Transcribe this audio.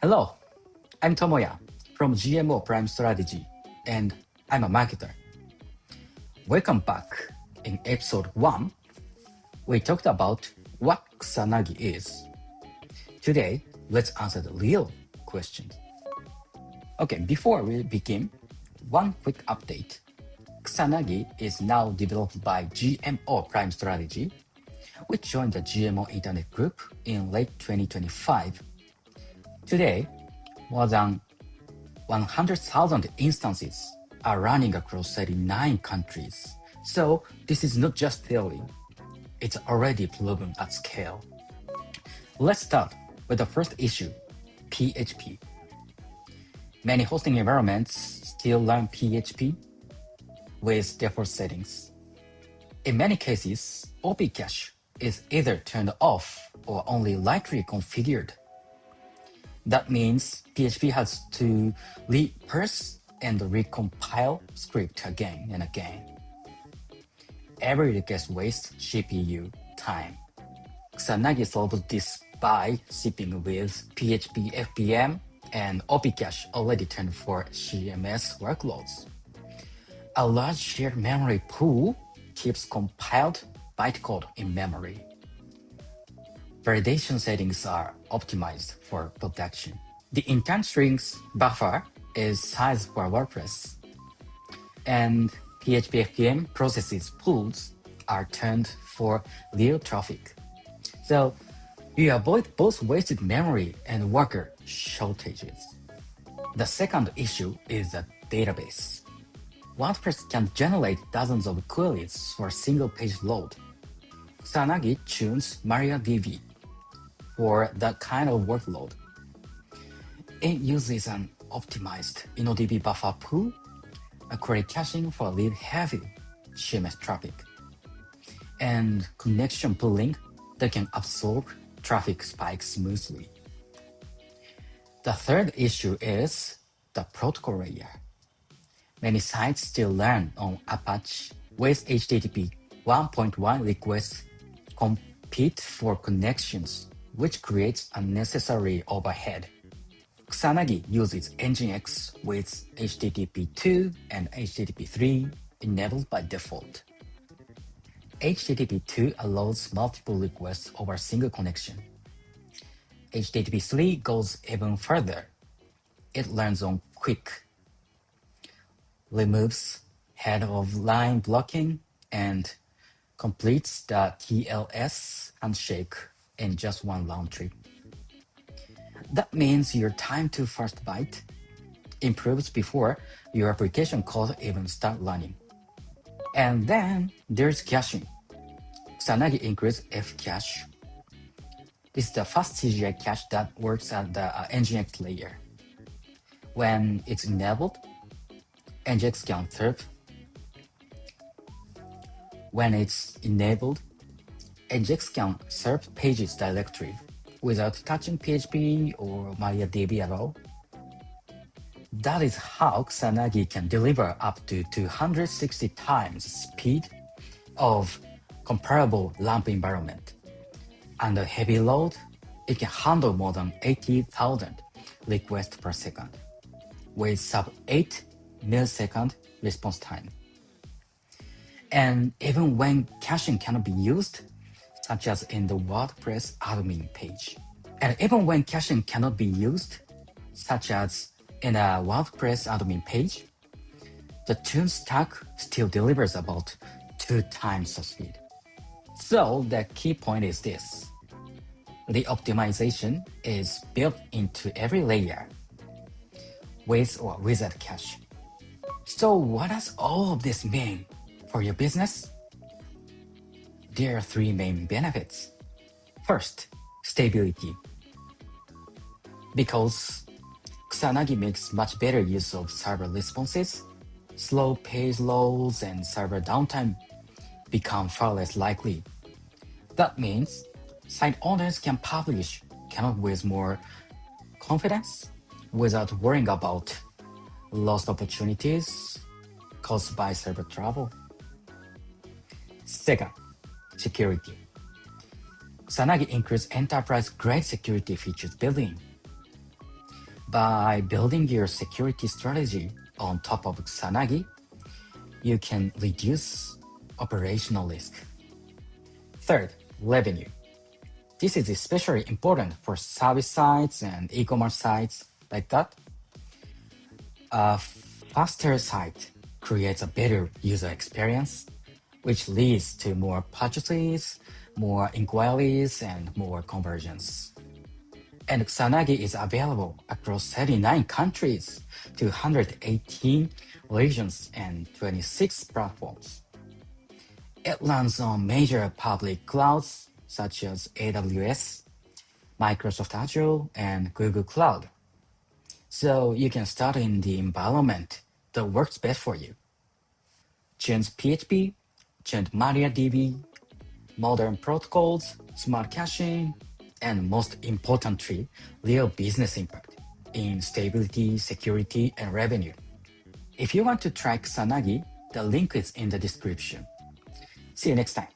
Hello, I'm Tomoya from GMO Prime Strategy, and I'm a marketer. Welcome back. In episode 1, we talked about what Kusanagi is. Today, let's answer the real questions. Okay, before we begin, one quick update. Kusanagi is now developed by GMO Prime Strategy, which joined the GMO Internet Group in late 2025. Today, more than 100,000 instances are running across 39 countries. So this is not just theory, it's already proven at scale. Let's start with the first issue, PHP. Many hosting environments still run PHP with default settings. In many cases, OPcache is either turned off or only lightly configured. That means PHP has to reparse and recompile script again and again. Every request wastes CPU time. Kusanagi solves this by shipping with PHP FPM and OPcache already turned for CMS workloads. A large shared memory pool keeps compiled bytecode in memory. Validation settings are optimized for protection. The intent strings buffer is sized for WordPress, and PHP FPM processes pools are turned for real traffic. So you avoid both wasted memory and worker shortages. The second issue is the database. WordPress can generate dozens of queries for a single page load. Kusanagi tunes MariaDB for that kind of workload. It uses an optimized InnoDB buffer pool, a query caching for read-heavy CMS traffic, and connection pooling that can absorb traffic spikes smoothly. The third issue is the protocol layer. Many sites still run on Apache with HTTP 1.1 requests compete for connections, which creates unnecessary overhead. Kusanagi uses Nginx with HTTP 2 and HTTP 3 enabled by default. HTTP 2 allows multiple requests over a single connection. HTTP 3 goes even further. It learns on quick, removes head of line blocking, and completes the TLS handshake in just one round trip. That means your time to first byte improves before your application code even start running. And then there's caching. Kusanagi includes Fcache. It's the fast CGI cache that works at the Nginx layer. When it's enabled, Nginx can serve. When it's enabled, Nginx can serve pages directly without touching PHP or MariaDB at all. That is how Kusanagi can deliver up to 260 times the speed of comparable LAMP environment. Under heavy load, it can handle more than 80,000 requests per second, with sub 8 millisecond response time. And even when caching cannot be used, such as in the WordPress admin page. And even when caching cannot be used, such as in a WordPress admin page, the tune stack still delivers about 2 times the speed. So the key point is this. The optimization is built into every layer, with or without cache. So what does all of this mean for your business? There are 3 main benefits. First, stability. Because Kusanagi makes much better use of server responses, slow page loads and server downtime become far less likely. That means site owners can publish cannot with more confidence without worrying about lost opportunities caused by server trouble. Second, security. Kusanagi includes enterprise-grade security features built in. By building your security strategy on top of Kusanagi, you can reduce operational risk. Third, revenue. This is especially important for service sites and e-commerce sites like that. A faster site creates a better user experience, which leads to more purchases, more inquiries, and more conversions. And Kusanagi is available across 39 countries, 218 regions, and 26 platforms. It runs on major public clouds such as AWS, Microsoft Azure, and Google Cloud. So you can start in the environment that works best for you. Change PHP, change MariaDB, modern protocols, smart caching, and most importantly, real business impact in stability, security, and revenue. If you want to try Kusanagi, the link is in the description. See you next time.